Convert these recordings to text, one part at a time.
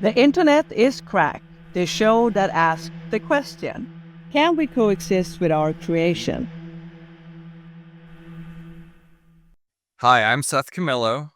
The internet is cracked, the show that asks the question, can we coexist with our creation? Hi, I'm Seth Camillo.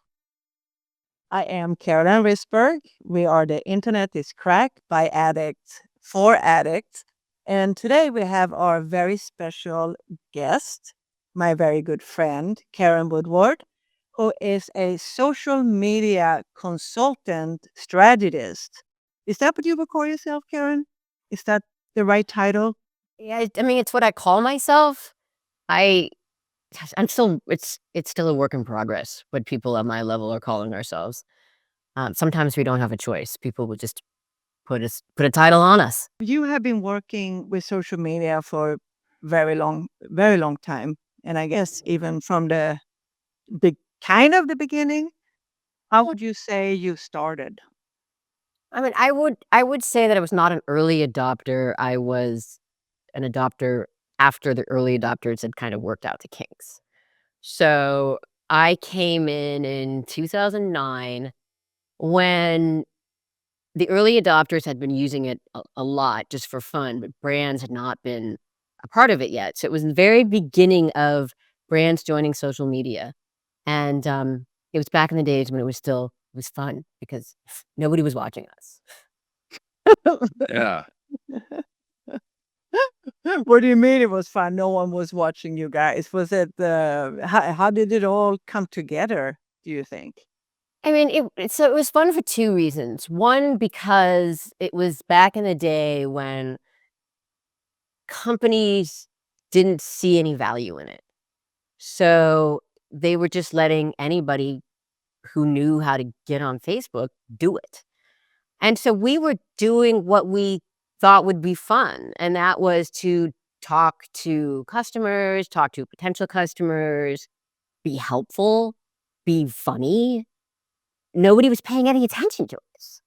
I am Carolyn Risberg. We are The Internet is Cracked by Addicts for Addicts. And today we have our very special guest, my very good friend, Karen Woodward, who is a social media consultant strategist. Is that what you would call yourself, Karen? Is that the right title? Yeah, I mean, it's what I call myself. I'm still, it's still a work in progress what people at my level are calling ourselves. Sometimes we don't have a choice. People will just put a title on us. You have been working with social media for very long time. And I guess even from the kind of the beginning, how would you say you started? I mean, I would say that I was not an early adopter. I was an adopter after the early adopters had kind of worked out the kinks. So I came in 2009 when the early adopters had been using it a lot just for fun, but brands had not been a part of it yet. So it was the very beginning of brands joining social media. And it was back in the days when it was fun because nobody was watching us. Yeah. What do you mean it was fun? No one was watching you guys. Was it how did it all come together, do you think? I mean, so it was fun for two reasons. One, because it was back in the day when companies didn't see any value in it. So they were just letting anybody who knew how to get on Facebook do it. And so we were doing what we thought would be fun, and that was to talk to customers, talk to potential customers, be helpful, be funny. Nobody was paying any attention to us.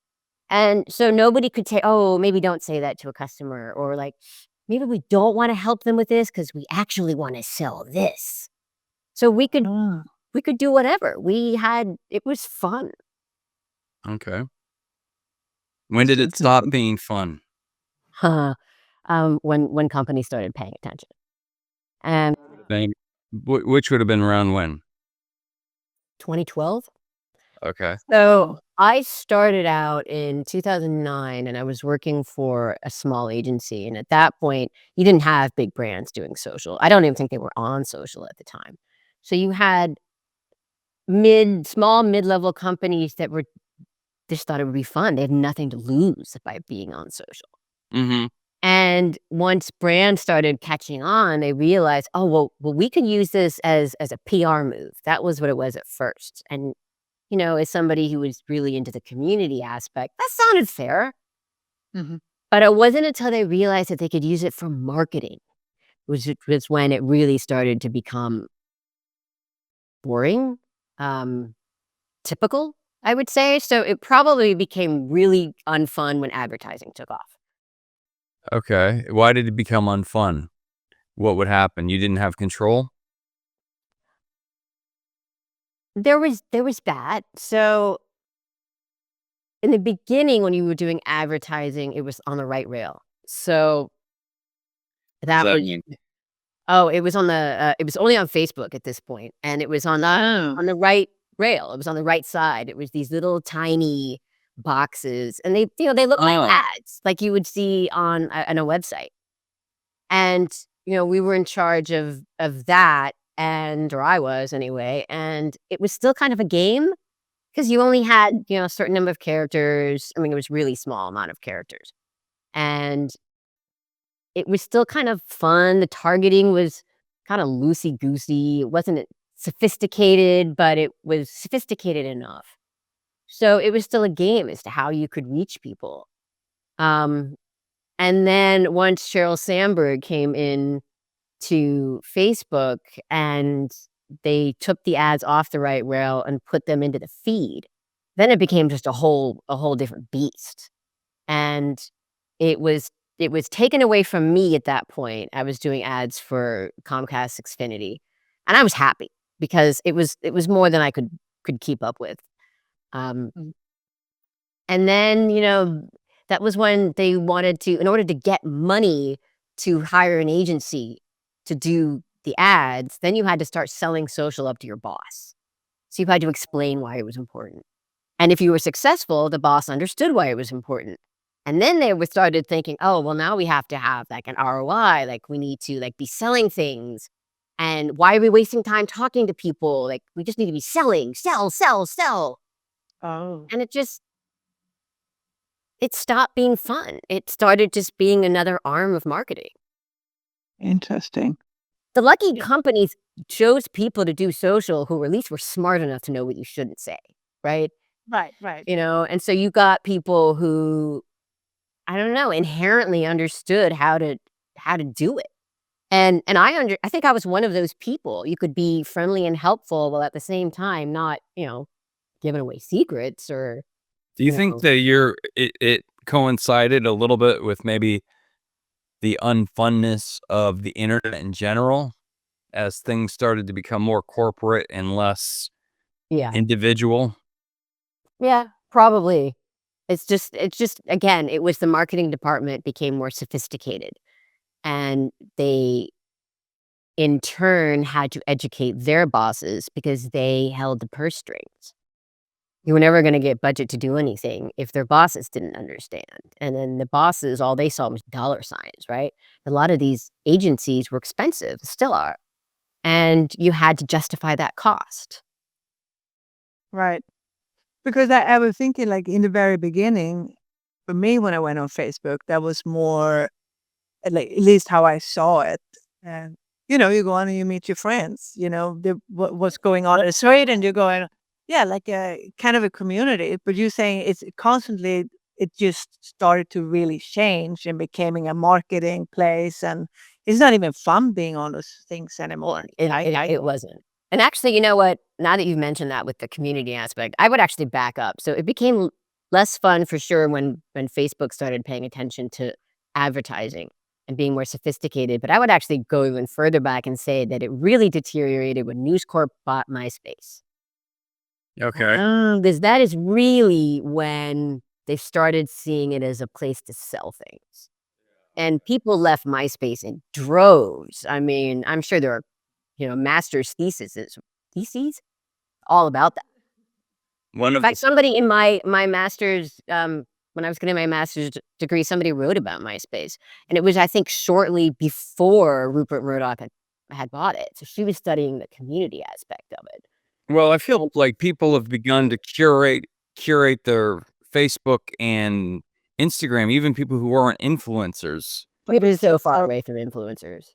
And so nobody could say, oh, maybe don't say that to a customer, or like, maybe we don't want to help them with this because we actually want to sell this. So we could do whatever. It was fun. Okay. When did it stop being fun? When companies started paying attention. And Which would have been around when? 2012. Okay. So I started out in 2009 and I was working for a small agency. And at that point, you didn't have big brands doing social. I don't even think they were on social at the time. So you had small, mid-level companies that just thought it would be fun. They had nothing to lose by being on social. Mm-hmm. And once brands started catching on, they realized, oh, well, we could use this as a PR move. That was what it was at first. And as somebody who was really into the community aspect, that sounded fair. Mm-hmm. But it wasn't until they realized that they could use it for marketing, which was when it really started to become boring, typical, I would say. So it probably became really unfun when advertising took off. Okay. Why did it become unfun? What would happen? You didn't have control? There was that. So in the beginning, when you were doing advertising, it was on the right rail. So that was it was on the it was only on Facebook at this point, and it was on the right rail. It was on the right side. It was these little tiny boxes, and they look like ads like you would see on a website. And we were in charge of that, or I was anyway, and it was still kind of a game because you only had a certain number of characters. I mean, it was really small amount of characters, and it was still kind of fun. The targeting was kind of loosey-goosey. It wasn't sophisticated, but it was sophisticated enough. So it was still a game as to how you could reach people. And then once Sheryl Sandberg came in to Facebook and they took the ads off the right rail and put them into the feed, then it became just a whole different beast. And it was taken away from me at that point. I was doing ads for Comcast Xfinity, and I was happy because it was more than I could keep up with. And then, that was when they wanted to, in order to get money to hire an agency to do the ads, then you had to start selling social up to your boss. So you had to explain why it was important. And if you were successful, the boss understood why it was important. And then they started thinking, oh, well, now we have to have like an ROI. Like we need to like be selling things. And why are we wasting time talking to people? Like we just need to be selling, sell, sell, sell. Oh, And it stopped being fun. It started just being another arm of marketing. interesting. The lucky companies chose people to do social who at least were smart enough to know what you shouldn't say, right? Right. And so you got people who, I don't know, inherently understood how to do it. And I think I was one of those people. You could be friendly and helpful while at the same time not, giving away secrets or Do you think that it coincided a little bit with maybe the unfunness of the internet in general as things started to become more corporate and less yeah. individual? Yeah, probably. It's just again, it was the marketing department became more sophisticated, and they in turn had to educate their bosses because they held the purse strings. You were never going to get budget to do anything if their bosses didn't understand. And then the bosses, all they saw was dollar signs, right? A lot of these agencies were expensive, still are. And you had to justify that cost. Right. Because I was thinking, like, in the very beginning, for me, when I went on Facebook, that was more, like, at least how I saw it. And, you go on and you meet your friends, what's going on in the street, and you're going, yeah, like a kind of a community. But you're saying it's constantly, it just started to really change and becoming a marketing place. And it's not even fun being on those things anymore. It wasn't. And actually, you know what? Now that you've mentioned that with the community aspect, I would actually back up. So it became less fun for sure when Facebook started paying attention to advertising and being more sophisticated. But I would actually go even further back and say that it really deteriorated when News Corp bought MySpace. Okay. Because that is really when they started seeing it as a place to sell things. And people left MySpace in droves. I mean, I'm sure there are master's theses all about that. One In of fact, the somebody in my master's, when I was getting my master's degree, somebody wrote about MySpace, and it was, I think, shortly before Rupert Murdoch had bought it. So she was studying the community aspect of it. Well, I feel like people have begun to curate their Facebook and Instagram, even people who aren't influencers. It was so far away from influencers.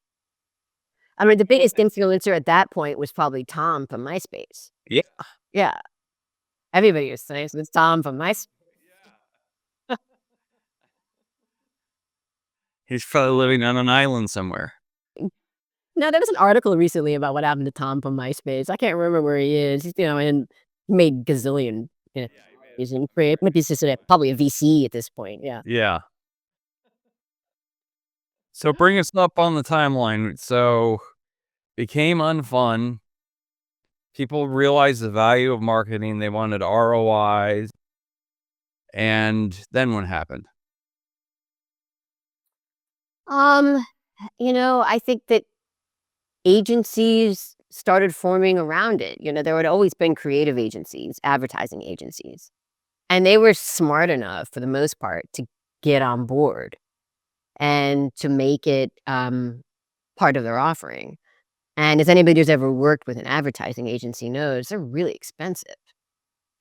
I mean, the biggest influencer at that point was probably Tom from MySpace. Yeah. Yeah, everybody was saying it's Tom from MySpace. He's probably living on an island somewhere. No, there was an article recently about what happened to Tom from MySpace. I can't remember where he is. He's, and he made gazillion. He's in maybe he's just probably a VC at this point. Yeah. Yeah. So bring us up on the timeline. So became unfun. People realized the value of marketing. They wanted ROIs. And then what happened? I think that agencies started forming around it. There had always been creative agencies, advertising agencies, and they were smart enough for the most part to get on board and to make it part of their offering. And as anybody who's ever worked with an advertising agency knows, they're really expensive.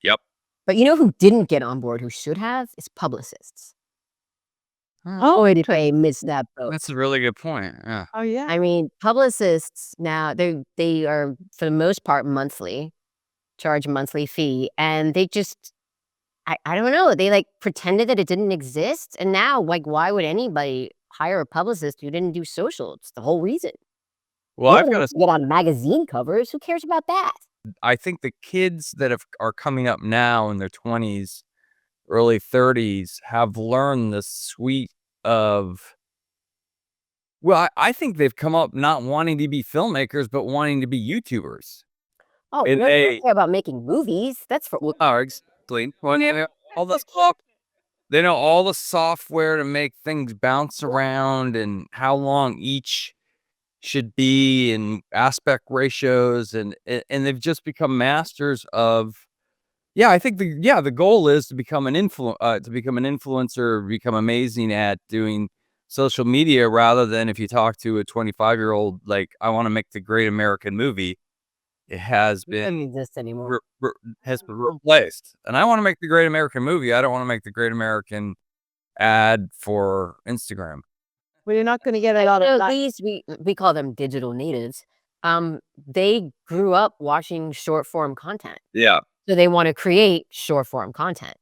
Yep. But who didn't get on board, who should have, is publicists. Oh, Did they miss that boat? That's a really good point. Yeah. oh, yeah. I mean, publicists now, they are, for the most part, monthly, charge a monthly fee, and they just, I don't know, they, like, pretended that it didn't exist, and now, like, why would anybody hire a publicist who didn't do social? It's the whole reason. Well, I've Nobody got wants to get on magazine covers. Who cares about that? I think the kids that are coming up now in their 20s, early 30s have learned the sweet of, well, I think they've come up not wanting to be filmmakers, but wanting to be YouTubers. Oh, And no, they don't care about making movies. That's for exactly. Well, yeah, all the soft, they know all the software to make things bounce around and how long each should be and aspect ratios and they've just become masters of. Yeah, I think the goal is to become an influencer, become amazing at doing social media rather than if you talk to a 25-year-old, like, I want to make the great American movie, it has It doesn't been exist anymore. has been replaced. And I want to make the great American movie. I don't want to make the great American ad for Instagram. Well, you're not going to get a lot of At that. least we call them digital natives. They grew up watching short form content. Yeah. So they want to create short form content.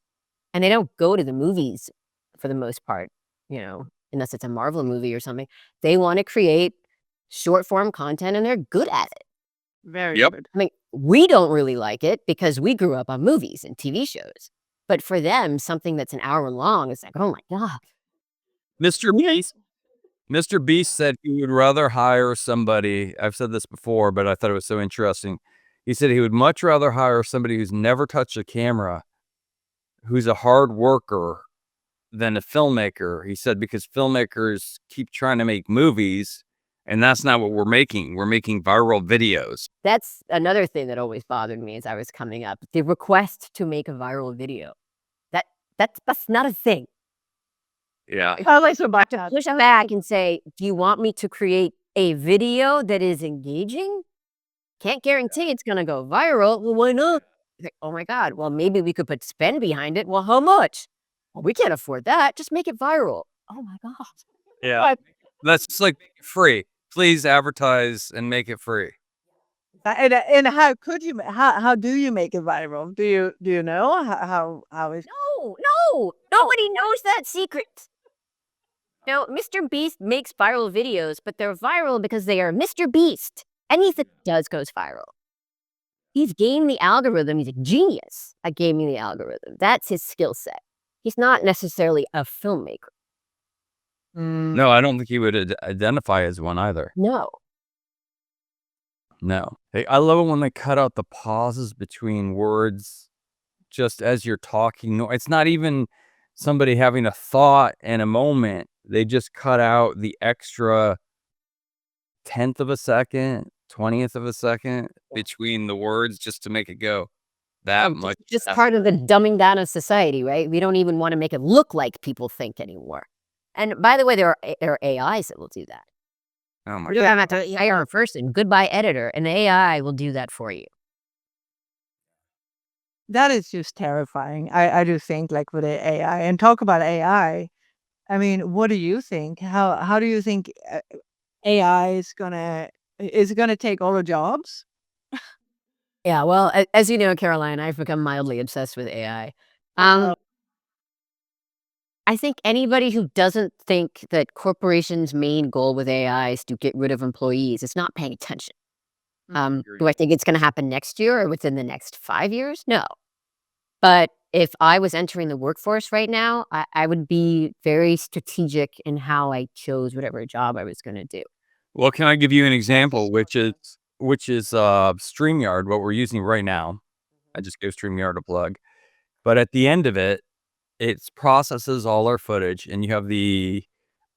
And they don't go to the movies for the most part, unless it's a Marvel movie or something. They want to create short form content and they're good at it. Very Yep. good. I mean, we don't really like it because we grew up on movies and TV shows. But for them, something that's an hour long is like, oh my God. Mr. Beast said he would rather hire somebody. I've said this before, but I thought it was so interesting. He said he would much rather hire somebody who's never touched a camera, who's a hard worker, than a filmmaker. He said because filmmakers keep trying to make movies, and that's not what we're making. We're making viral videos. That's another thing that always bothered me as I was coming up. The request to make a viral video. That's not a thing. Yeah. I like to back that. Push back and say, do you want me to create a video that is engaging? Can't guarantee it's going to go viral. Well, why not? Like, oh my God. Well, maybe we could put spend behind it. Well, how much? Well, we can't afford that. Just make it viral. Oh my God. Yeah. That's just like free. Please advertise and make it free. And how could you? How do you make it viral? Do you know how is? No. Nobody knows that secret. No, Mr. Beast makes viral videos, but they're viral because they are Mr. Beast. Anything he does goes viral. He's gamed the algorithm. He's a genius at gaming the algorithm. That's his skill set. He's not necessarily a filmmaker. No, I don't think he would identify as one either. No. Hey, I love it when they cut out the pauses between words just as you're talking. No, it's not even somebody having a thought in a moment. They just cut out the extra 10th of a second, 20th of a second between the words just to make it go that much. Just part of the dumbing down of society, right? We don't even want to make it look like people think anymore. And by the way, there are AIs that will do that. Oh my You don't have to hire a person. Goodbye, editor. And the AI will do that for you. That is just terrifying. I do think like with the AI and talk about AI. I mean, what do you think? How do you think AI is it gonna take all the jobs? Yeah, well, as you know, Caroline, I've become mildly obsessed with AI. I think anybody who doesn't think that corporations' main goal with AI is to get rid of employees is not paying attention. Do I think it's going to happen next year or within the next 5 years? No. But if I was entering the workforce right now, I would be very strategic in how I chose whatever job I was going to do. Well, can I give you an example, which is StreamYard, what we're using right now. I just gave StreamYard a plug. But at the end of it, it processes all our footage, and you have the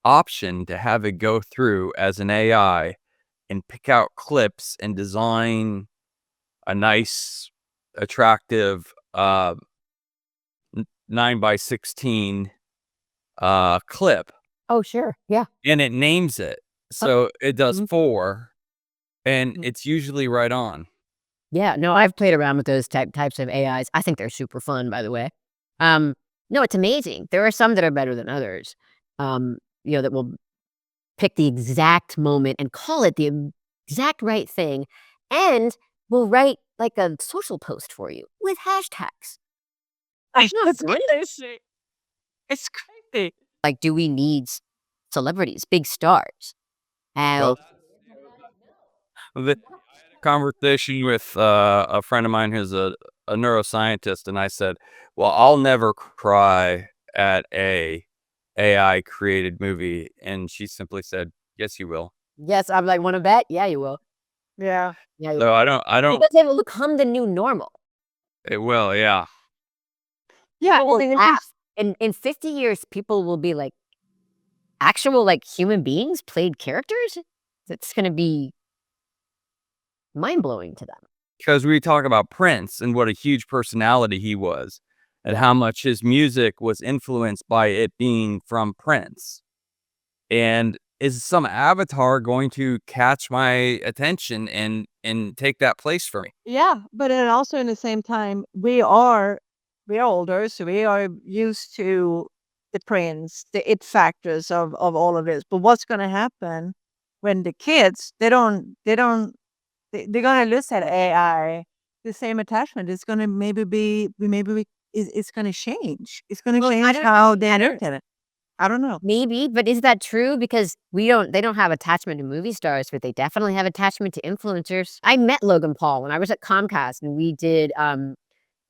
option to have it go through as an AI and pick out clips and design a nice, attractive 9:16 clip. Oh, sure. Yeah. And it names it. So it does 4, and it's usually right on. Yeah, no, I've played around with those types of AIs. I think they're super fun, by the way. No, it's amazing. There are some that are better than others. That will pick the exact moment and call it the exact right thing, and will write like a social post for you with hashtags. It's crazy. It's crazy. Like, do we need celebrities, big stars? Well, the conversation with a friend of mine who's a neuroscientist, and I said, well, I'll never cry at a AI created movie, and she simply said, yes, you will. Yes, I'm like, want to bet? Yeah, you will. Yeah. Yeah, you So will. I don't Because it will become the new normal. it will, yeah. Yeah, People will laugh. In 50 years, people will be like actual like human beings played characters. It's going to be mind blowing to them. Because we talk about Prince and what a huge personality he was, and how much his music was influenced by it being from Prince. And is some avatar going to catch my attention and take that place for me? yeah, but then also in the same time, we are older, so we are used to the trends, the it factors of all of this. But what's going to happen when the kids they're going to lose that AI, the same attachment. It's going to it's going to change. It's going to Well, I change don't how they look at it. I don't know. maybe, but is that true? Because they don't have attachment to movie stars, but they definitely have attachment to influencers. I met Logan Paul when I was at Comcast, and we did an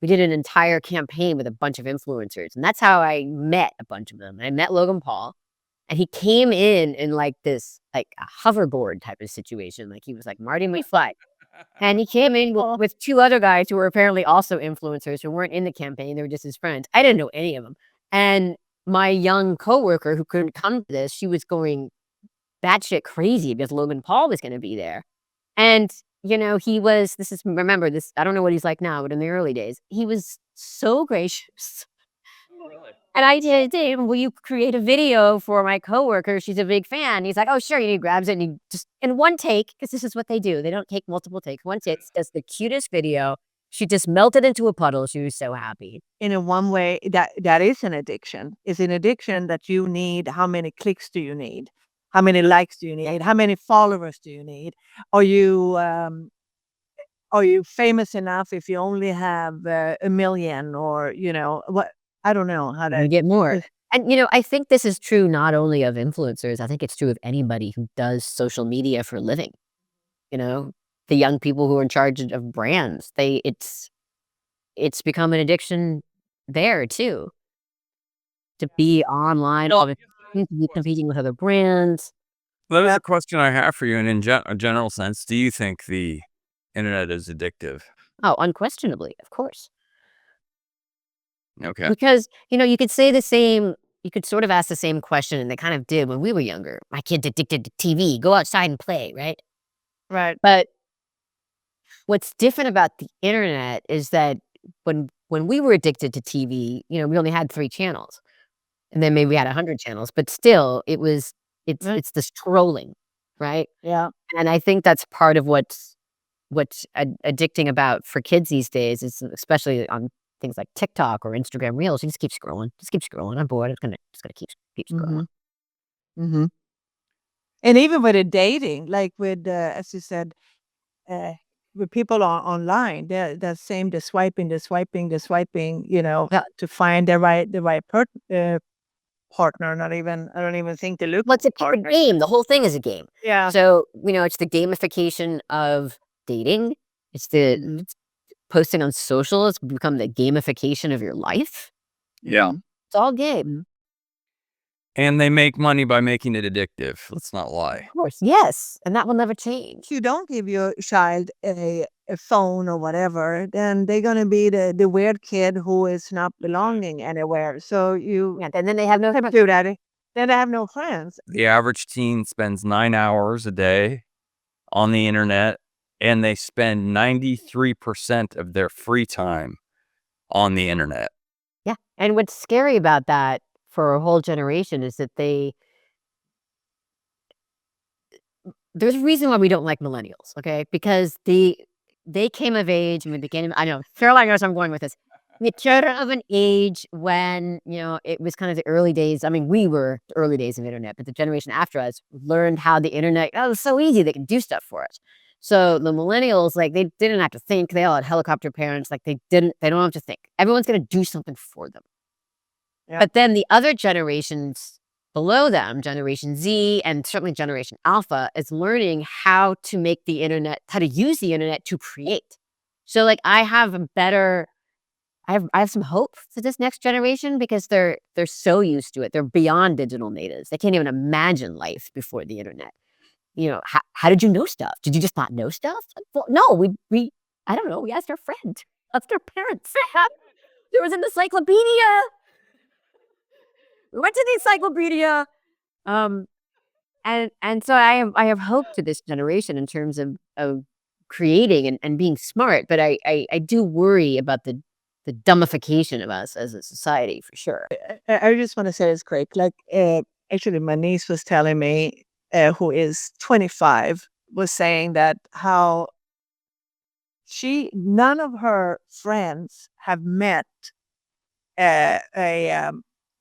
entire campaign with a bunch of influencers, and that's how I met a bunch of them. I met Logan Paul, and he came in like this, like a hoverboard type of situation. Like he was like Marty McFly. And he came in with two other guys who were apparently also influencers who weren't in the campaign. They were just his friends. I didn't know any of them. And my young coworker who couldn't come to this, she was going batshit crazy because Logan Paul was going to be there. And, remember this, I don't know what he's like now, but in the early days, he was so gracious. And I did, will you create a video for my coworker? She's a big fan. He's like, oh, sure. And he grabs it and he just, in one take, because this is what they do. They don't take multiple takes. One take, does the cutest video. She just melted into a puddle. She was so happy. In a one way, that is an addiction. It's an addiction that you need. How many clicks do you need? How many likes do you need? How many followers do you need? Are you are you famous enough if you only have a million, or what? I don't know how You to get more. And, I think this is true not only of influencers. I think it's true of anybody who does social media for a living. The young people who are in charge of brands, it's become an addiction there too. To be online, all the to be competing with other brands. That is a question I have for you. And in a general sense, do you think the internet is addictive? Oh, unquestionably, of course. Okay. Because, you could say the same, you could sort of ask the same question, and they kind of did when we were younger. My kid's addicted to TV. Go outside and play, right? right. But what's different about the internet is that when we were addicted to TV, we only had 3 channels. And then maybe we had 100 channels, but still it's the scrolling, right? Yeah. And I think that's part of what's addicting about for kids these days, is especially on things like TikTok or Instagram Reels. You just keep scrolling. I'm bored. It's gonna keep scrolling. Mm-hmm. And even with the dating, like with as you said, with people online, they're same the swiping, Yeah. to find the right partner. Not even I don't even think they look Well, it's a partner. game. The whole thing is a game. Yeah. So, it's the gamification of dating. It's the Mhm. it's posting on social. It's become the gamification of your life. Yeah. It's all game. And they make money by making it addictive. Let's not lie. Of course. Yes. And that will never change. If you don't give your child a phone or whatever, then they're gonna be the weird kid who is not belonging anywhere. So you Yeah, and then they have no do that. Then they have no friends. The average teen spends 9 hours a day on the internet, and they spend 93% of their free time on the internet. Yeah. And what's scary about that for a whole generation is that there's a reason why we don't like millennials, okay? Because they came of age in the beginning. I know, Caroline knows I'm going with this. The children of an age when, it was kind of the early days. I mean, we were the early days of internet, but the generation after us learned how the internet, it was so easy. They can do stuff for us. So the millennials, like, they didn't have to think. They all had helicopter parents. Like, they don't have to think. Everyone's going to do something for them. Yeah. But then the other generations below them, Generation Z and certainly Generation Alpha, is learning how to make the internet, how to use the internet to create. So, like, I have some hope for this next generation because they're so used to it. They're beyond digital natives. They can't even imagine life before the internet. How did you know stuff? Did you just not know stuff? Well, no, we I don't know. We asked our friends, asked our parents. There was an encyclopedia. We went to the encyclopedia. And so I have hope to this generation in terms of creating and being smart, but I do worry about the dumbification of us as a society for sure. I just want to say it's great. Like, actually, my niece was telling me, who is 25, was saying that how none of her friends have met a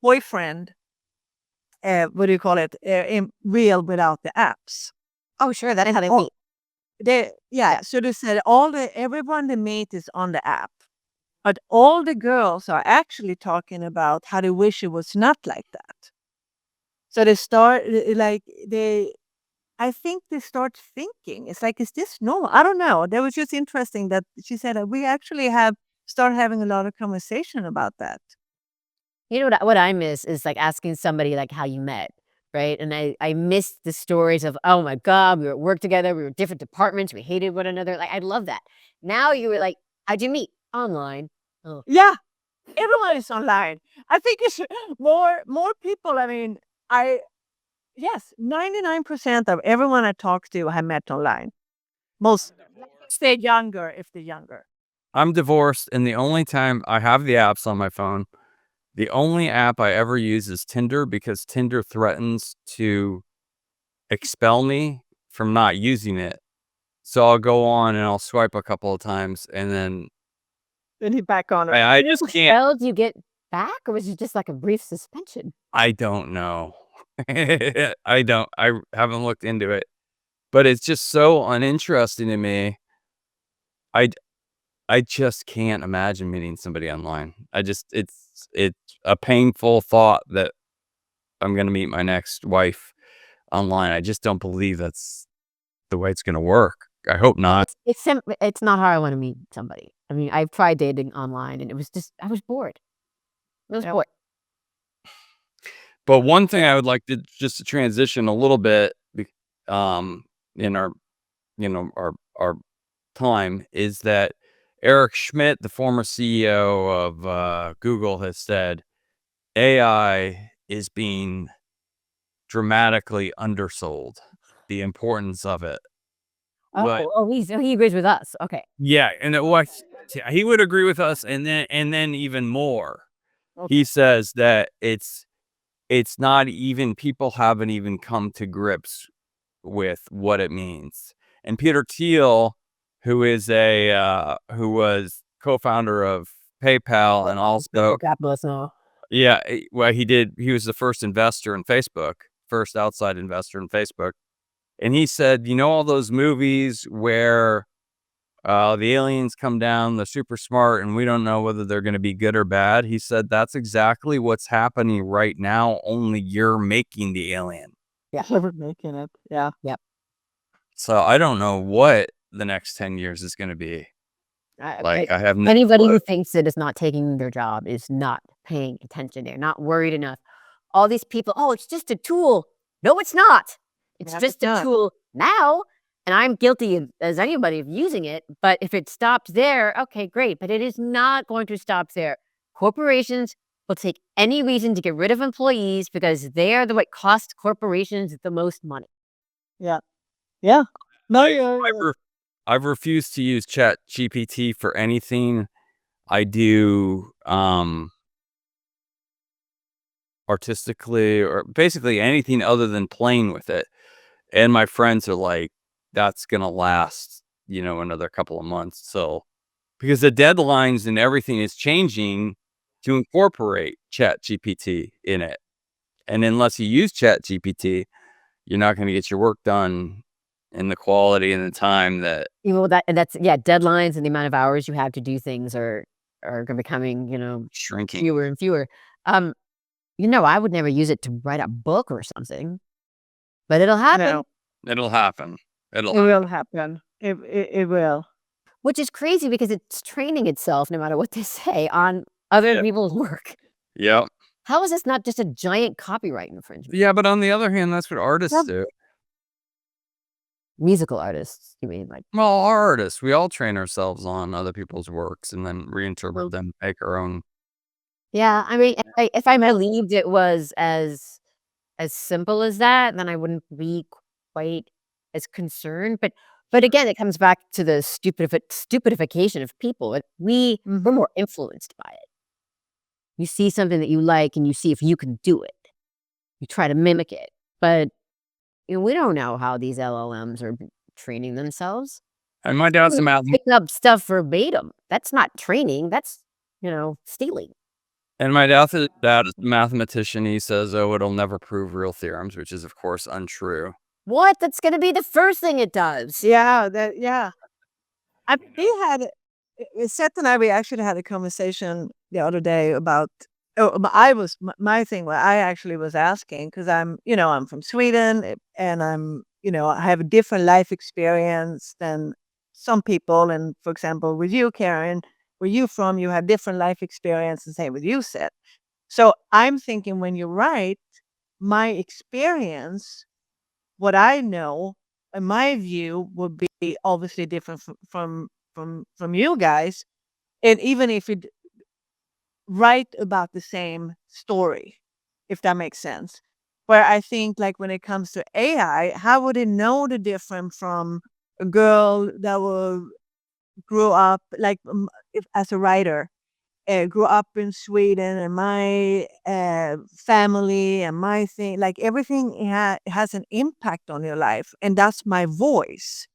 boyfriend, what do you call it, in real without the apps. Oh, sure, that's how they Oh, meet. so they said everyone they meet is on the app, but all the girls are actually talking about how they wish it was not like that. So they start like I think they start thinking, it's like, is this normal? I don't know. That was just interesting that she said that we actually have started having a lot of conversation about that. You know what I miss is, like, asking somebody, like, how you met, right? And I miss the stories of, "Oh my god, we were at work together, we were different departments, we hated one another." Like, I love that. Now you were like, "How'd you meet?" "Online." Oh. Yeah, everyone is online. I think it's more people. I mean, yes, 99% of everyone I talk to I met online. Most stay younger if they're younger. I'm divorced, and the only time I have the apps on my phone, the only app I ever use is Tinder because Tinder threatens to expel me from not using it. So I'll go on and I'll swipe a couple of times, and then Then he back on it. I just can't. Well, do you get back, or was it just like a brief suspension? I don't know. I haven't looked into it, but it's just so uninteresting to me. I I just can't imagine meeting somebody online. It's a painful thought that I'm gonna meet my next wife online. I just don't believe that's the way it's gonna work. I hope not. It's not how I wanna meet somebody. I mean, I've tried dating online, and it was just I was bored. I was Yep. bored. But one thing I would like to just to transition a little bit, in our, our time is that Eric Schmidt, the former CEO of Google, has said AI is being dramatically undersold. The importance of it. But He agrees with us. Okay. yeah, and it was he would agree with us, and then even more. Okay. He says that it's not even people haven't even come to grips with what it means. And Peter Thiel, who was co-founder of PayPal and also Capitalist now. yeah, well he was the first investor in Facebook, first outside investor in Facebook. And he said, all those movies where the aliens come down, they're super smart, and we don't know whether they're going to be good or bad. He said that's exactly what's happening right now, only you're making the alien. Yeah, we're making it. Yeah. Yep. So I don't know what the next 10 years is going to be. Like, I have no Anybody clue. who thinks it is not taking their job is not paying attention. They're not worried enough. All these people, "Oh, it's just a tool." No, it's not. It's Yeah, just it's a not. tool now, and I'm guilty as anybody of using it, but if it stopped there, okay, great, but it is not going to stop there. Corporations will take any reason to get rid of employees because they are what cost corporations the most money. Yeah. Yeah. No, you're I've refused to use Chat GPT for anything I do artistically or basically anything other than playing with it. And my friends are like, that's gonna last, another couple of months. So because the deadlines and everything is changing to incorporate Chat GPT in it. And unless you use Chat GPT, you're not gonna get your work done in the quality and the time that That's deadlines and the amount of hours you have to do things are becoming, shrinking. fewer and fewer. I would never use it to write a book or something, but it'll happen. No, It'll happen. it will happen. It will. Which is crazy because it's training itself, no matter what they say, on other Yeah. people's work. Yep. How is this not just a giant copyright infringement? Yeah, but on the other hand, that's what artists do. Musical artists, you mean? Like, Well, artists, we all train ourselves on other people's works and then reinterpret them, make our own Yeah, I mean, if I believed it was as simple as that, then I wouldn't be quite as concerned. But again, it comes back to the stupidification of people. We're more influenced by it. You see something that you like, and you see if you can do it. You try to mimic it, but we don't know how these LLMs are training themselves. And my dad's a math. Picking up stuff verbatim. That's not training. That's stealing. And my dad is a mathematician. He says, "Oh, it'll never prove real theorems," which is, of course, untrue. What? That's going to be the first thing it does. Yeah, we had Seth and I. We actually had a conversation the other day about. Oh, my thing. What I actually was asking because I'm from Sweden and I have a different life experience than some people. And for example, with you, Karen, where you from, you have different life experience, and same with you, Seth. So I'm thinking when you write, my experience, what I know, in my view, would be obviously different from you guys. And even if you write about the same story, if that makes sense. Where I think like when it comes to AI, how would it know the difference from a girl that will grew up like as a writer, grew up in Sweden, and my family and my thing, like everything has an impact on your life, and that's my voice.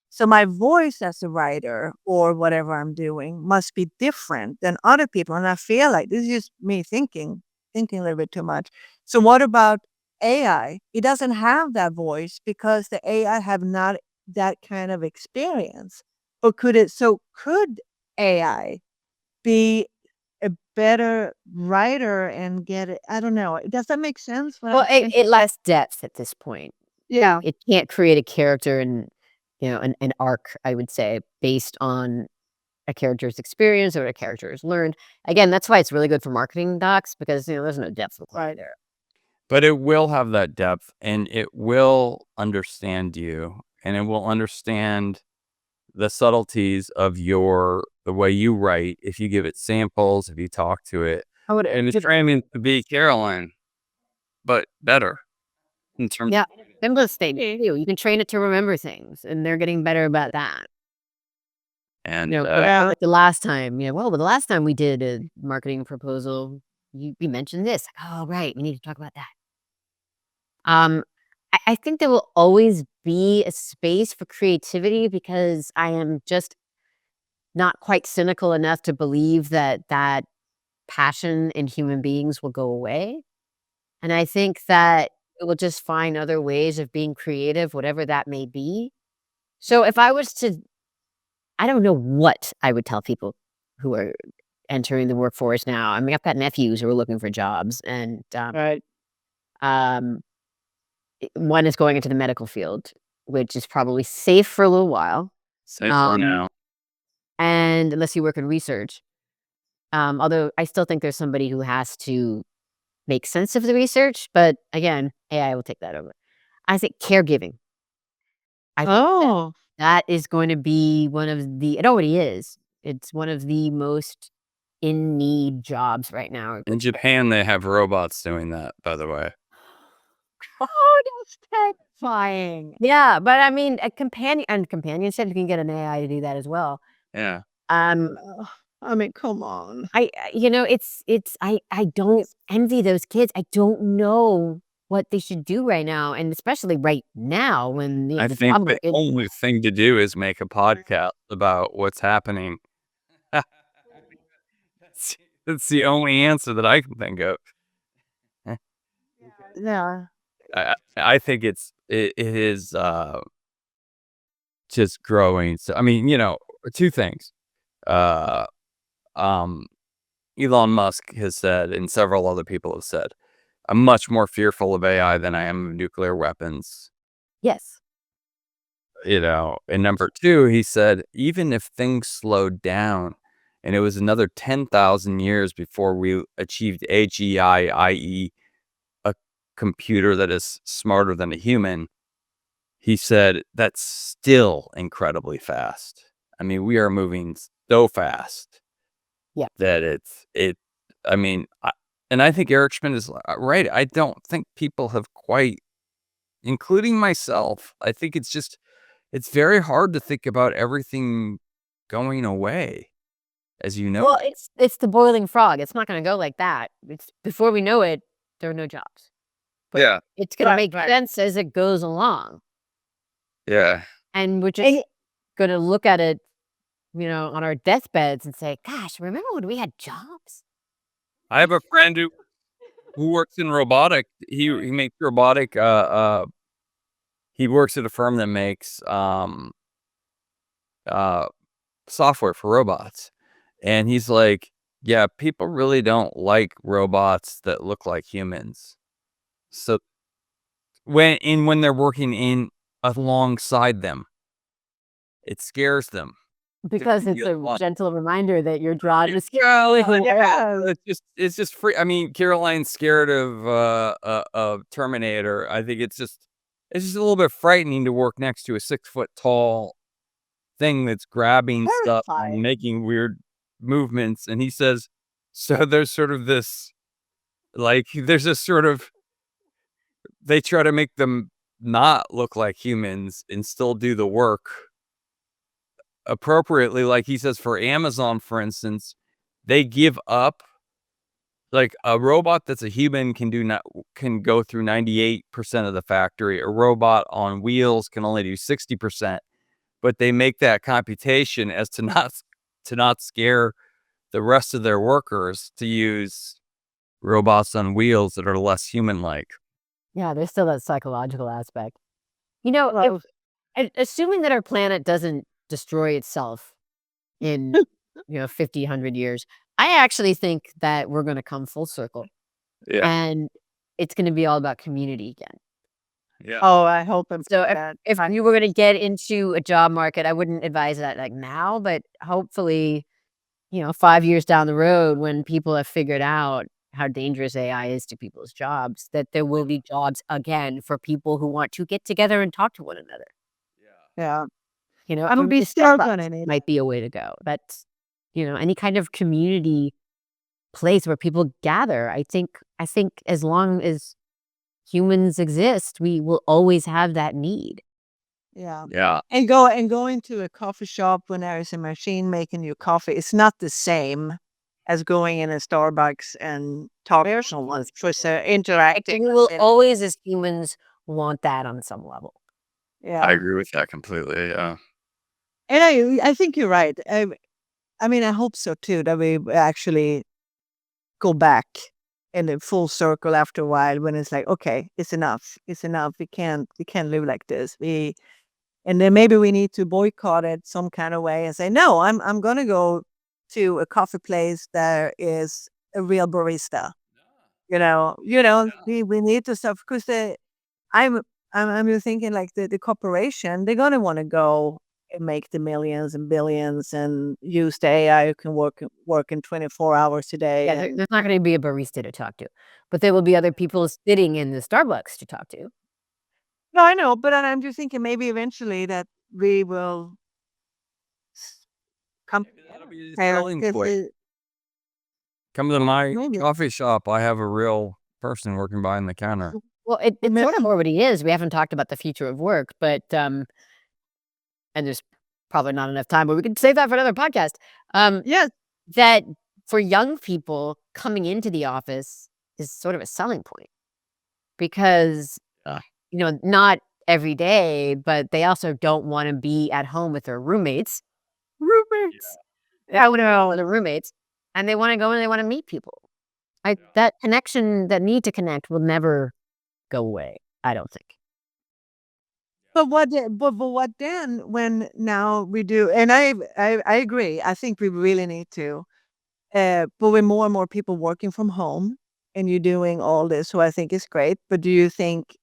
So my voice as a writer or whatever I'm doing must be different than other people. And I feel like this is just me thinking a little bit too much. So what about AI? It doesn't have that voice because the AI have not that kind of experience. Or could AI be a better writer and get it? I don't know. Does that make sense? Well, it lacks depth at this point. Yeah. It can't create a character and an arc, I would say, based on a character's experience or what a character has learned. Again, that's why it's really good for marketing docs because there's no depth required there. But it will have that depth, and it will understand you, and it will understand the subtleties of the way you write. If you give it samples, if you talk to it, and it's training to be Caroline, but better in terms. Yeah, Simba state too. You can train it to remember things, and they're getting better about that. And Like the last time, the last time we did a marketing proposal, we mentioned this. Like, oh, right, we need to talk about that. I think there will always be a space for creativity because I am just not quite cynical enough to believe that passion in human beings will go away. And I think that it will just find other ways of being creative, whatever that may be. So if I was to, I don't know what I would tell people who are entering the workforce now. I mean, I've got nephews who are looking for jobs, and Right. one is going into the medical field, which is probably safe for a little while. safe for now. And unless you work in research. Although I still think there's somebody who has to make sense of the research, but again, AI will take that over. I think caregiving. I think that is going to be it already is. It's one of the most in need jobs right now. In Japan, they have robots doing that, by the way. Oh, that's terrifying. Yeah, but I mean, a companion said you can get an AI to do that as well. Yeah. I mean, come on. I don't envy those kids. I don't know what they should do right now, and especially right now when I think the only thing to do is make a podcast about what's happening. That's the only answer that I can think of. Yeah. I think it is just growing. So I mean, two things. Elon Musk has said, and several other people have said, I'm much more fearful of AI than I am of nuclear weapons. Yes. And number two, he said, even if things slowed down and it was another 10,000 years before we achieved AGI, i.e. a computer that is smarter than a human, he said, that's still incredibly fast. I mean, we are moving so fast. Yeah. That I mean, and I think Eric Schmidt is right. I don't think people have quite, including myself. I think it's very hard to think about everything going away, as you know. Well, it's the boiling frog. It's not going to go like that. It's before we know it, there are no jobs. But Yeah. it's going to make Right. sense as it goes along. Yeah. And we're just going to look at it, on our deathbeds and say, gosh, remember when we had jobs? I have a friend who works in robotic. He makes robotic. He works at a firm that makes software for robots, and he's like, yeah, people really don't like robots that look like humans. So when they're working in alongside them, it scares them. Because it's a gentle reminder that your job is It's just free. I mean, Caroline's scared of Terminator. I think it's just a little bit frightening to work next to a 6-foot tall thing that's grabbing stuff and making weird movements. And he says, so there's sort of this, like, there's this sort of, they try to make them not look like humans and still do the work appropriately. Like he says, for Amazon, for instance, they give up, like, a robot that's a human can go through 98% of the factory. A robot on wheels can only do 60%, but they make that computation as to not scare the rest of their workers, to use robots on wheels that are less human-like. Yeah, there's still that psychological aspect. Assuming that our planet doesn't destroy itself in 50, 100 years, I actually think that we're going to come full circle. Yeah. And it's going to be all about community again. Yeah. Oh, I hope I'm So if you were going to get into a job market, I wouldn't advise that like now, but hopefully, 5 years down the road, when people have figured out how dangerous AI is to people's jobs, that there will be jobs again for people who want to get together and talk to one another. Yeah. I would be still gonna need might be a way to go. That's, any kind of community place where people gather. I think as long as humans exist, we will always have that need. Yeah. Yeah. And go into a coffee shop when there is a machine making you coffee. It's not the same as going in a Starbucks and talking to someone for interacting. We will always, as humans, want that on some level. Yeah. I agree with that completely. Yeah. And I think you're right. I mean, I hope so too, that we actually go back in a full circle after a while, when it's like, okay, it's enough. It's enough. We can't live like this. And then maybe we need to boycott it some kind of way and say, no, I'm going to go to a coffee place that is a real barista. We need to stop, because I'm just thinking, like, the corporation, they're going to want to go and make the millions and billions and use the AI who can work in 24 hours a day. Yeah, there's not going to be a barista to talk to, but there will be other people sitting in the Starbucks to talk to. No, I know, but I'm just thinking maybe eventually that we will come. That'll be a selling point. Come to my coffee shop. I have a real person working behind the counter. Well, it's sort of already is. We haven't talked about the future of work, but and there's probably not enough time, but we can save that for another podcast. Yes. That for young people, coming into the office is sort of a selling point, because not every day, but they also don't want to be at home with their roommates. Yeah, with their roommates, and they want to go and they want to meet people. That connection, that need to connect, will never go away, I don't think. But what then, when now we do, and I agree. I think we really need to, but with more and more people working from home and you doing all this, so I think it's great. But do you think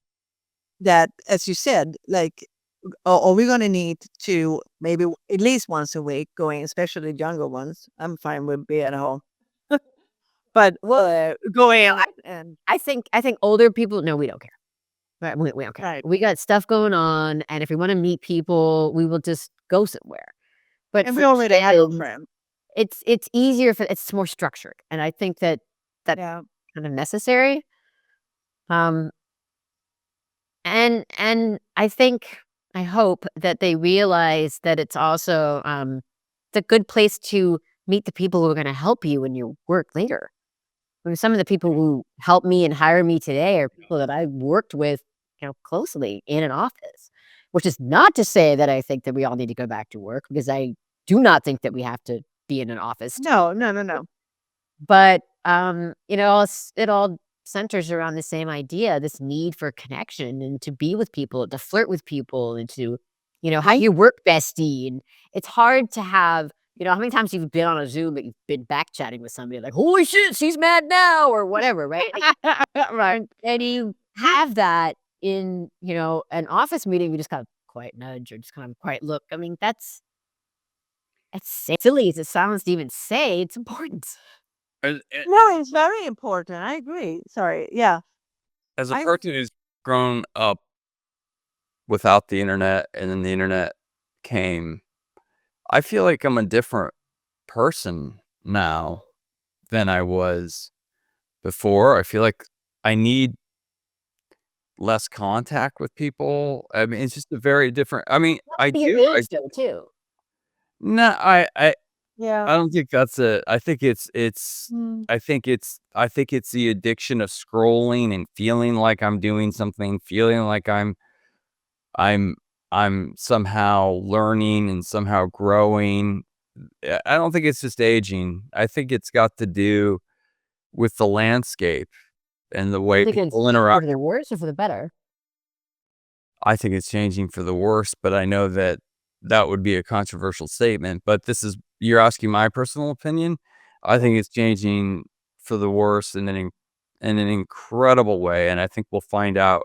that, as you said, like, are we going to need to maybe at least once a week going, especially younger ones? I'm fine with being at home. But going out, and I think older people, no, we don't care. Right, we don't care. Right. We got stuff going on, and if we want to meet people, we will just go somewhere. But and we already have a friend. it's easier, it's more structured, and I think that that's kind of necessary. And I hope that they realize that it's also it's a good place to meet the people who are going to help you in your work later. I mean, some of the people who help me and hire me today are people that I worked with, closely in an office. Which is not to say that I think that we all need to go back to work, because I do not think that we have to be in an office. No. But it all centers around the same idea: this need for connection and to be with people, to flirt with people, and to have your work bestie. And it's hard to have. How many times you've been on a Zoom that you've been back chatting with somebody like, holy shit, she's mad now, or whatever, right? Right. And you have that in, an office meeting. You just kind of quiet nudge or just kind of quiet look. I mean, that's silly as it sounds to even say. It's important. As, No, it's very important. I agree. Sorry. Yeah. as a person who's grown up without the internet and then the internet came, I feel like I'm a different person now than I was before. I feel like I need less contact with people. I mean, it's just a very different. I mean, I Your do. age though, too. No, Yeah. I don't think that's it. I think it's Mm. I think it's the addiction of scrolling and feeling like I'm doing something, feeling like I'm I'm somehow learning and somehow growing. I don't think it's just aging. I think it's got to do with the landscape and the I way think it's people interact. for the worse or for the better. I think it's changing for the worse, but I know that that would be a controversial statement. But you're asking my personal opinion. I think it's changing for the worse in in an incredible way, and I think we'll find out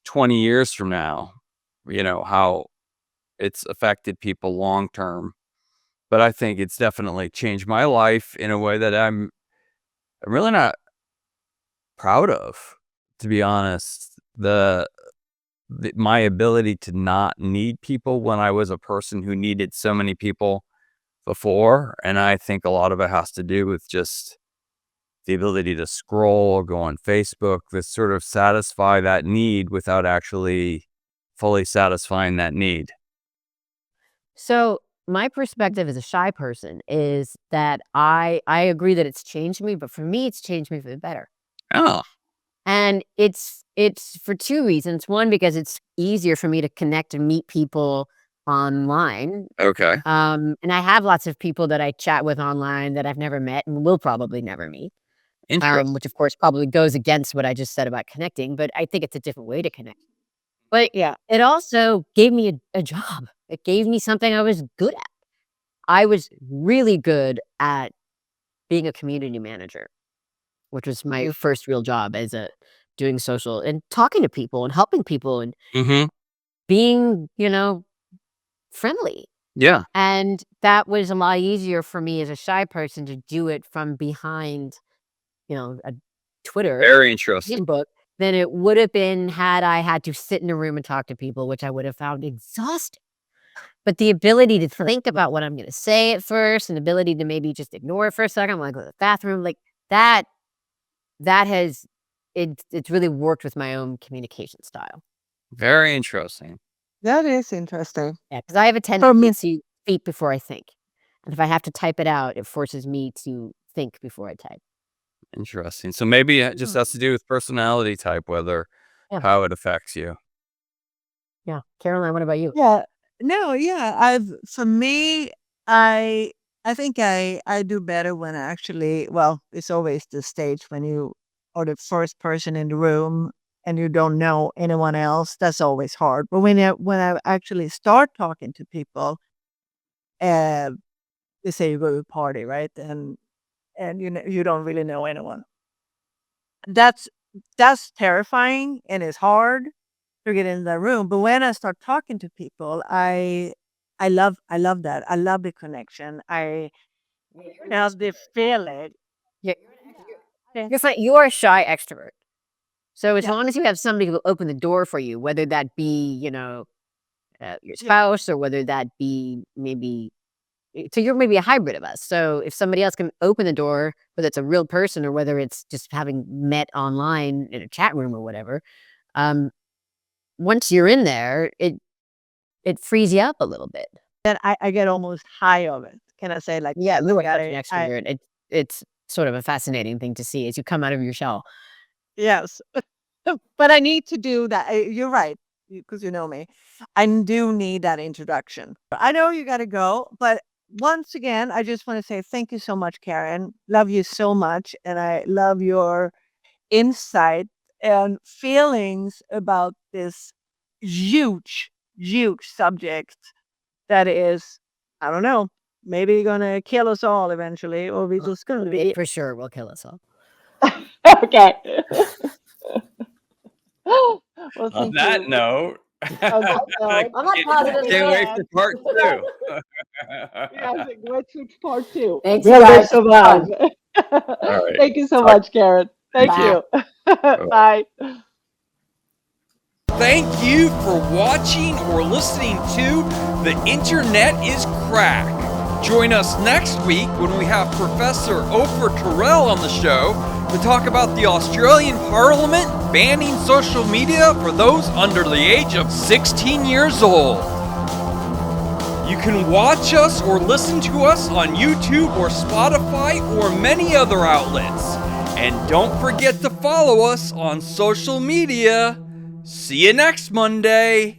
20 years from now, how it's affected people long term. But I think it's definitely changed my life in a way that I'm really not proud of, to be honest. My ability to not need people when I was a person who needed so many people before, and I think a lot of it has to do with just the ability to scroll, go on Facebook, to sort of satisfy that need without actually fully satisfying that need. So my perspective as a shy person is that I agree that it's changed me, but for me, it's changed me for the better. Oh, And it's for two reasons. One, because it's easier for me to connect and meet people online. okay. And I have lots of people that I chat with online that I've never met and will probably never meet. Interesting. Which of course probably goes against what I just said about connecting, but I think it's a different way to connect. But Yeah. it also gave me a job. It gave me something I was good at. I was really good at being a community manager, which was my first real job as a doing social and talking to people and helping people and Mm-hmm. being, friendly. Yeah. And that was a lot easier for me as a shy person to do it from behind, a Twitter, Very interesting. Facebook, than it would have been had I had to sit in a room and talk to people, which I would have found exhausting. But the ability to think about what I'm going to say at first, and the ability to maybe just ignore it for a second, like go to the bathroom, like that, it's really worked with my own communication style. Very interesting. That is interesting. Yeah, because I have a For me, tendency to speak before I think, and if I have to type it out, it forces me to think before I type. Interesting. So maybe it just has to do with personality type, whether Yeah, how it affects you. yeah. Caroline, what about you? yeah. No, yeah. For me, I I think I do better when I actually, well, it's always the stage when you are the first person in the room and you don't know anyone else. That's always hard. But when I actually start talking to people, uh, they say you go to a party, right? And you don't really know anyone. That's that's terrifying and it's hard to get in the room. But when I start talking to people, I love that. I love the connection. I love the feeling. Yeah, Yeah. it's like you are a shy extrovert. So as Yeah. long as you have somebody who will open the door for you, whether that be, your Yeah. spouse or whether that be maybe So you're maybe a hybrid of us. So if somebody else can open the door, whether it's a real person or whether it's just having met online in a chat room or whatever, once you're in there, it frees you up a little bit. Then I get almost high of it. Can I say like, Yeah, look like at an it? extrovert. It's sort of a fascinating thing to see as you come out of your shell. Yes. But I need to do that. You're right, because you know me. I do need that introduction. I know you got to go, but once again, I just want to say thank you so much, Karen. Love you so much. And I love your insight and feelings about this huge, huge subject that is, I don't know, maybe going to kill us all eventually, or we just going to be. For sure, will kill us all. Okay. Well, On thank that you. note, On that note, I'm not positive. can't wait for part 2. Yes, wait for part 2. Thanks, Will they guys. survive? All right. Thank you so Talk- much, Karen. Thank Bye. you. Bye. Thank you for watching or listening to The Internet is Crack. Join us next week when we have Professor Oprah Terrell on the show to talk about the Australian Parliament banning social media for those under the age of 16 years old. You can watch us or listen to us on YouTube or Spotify or many other outlets. And don't forget to follow us on social media. See you next Monday.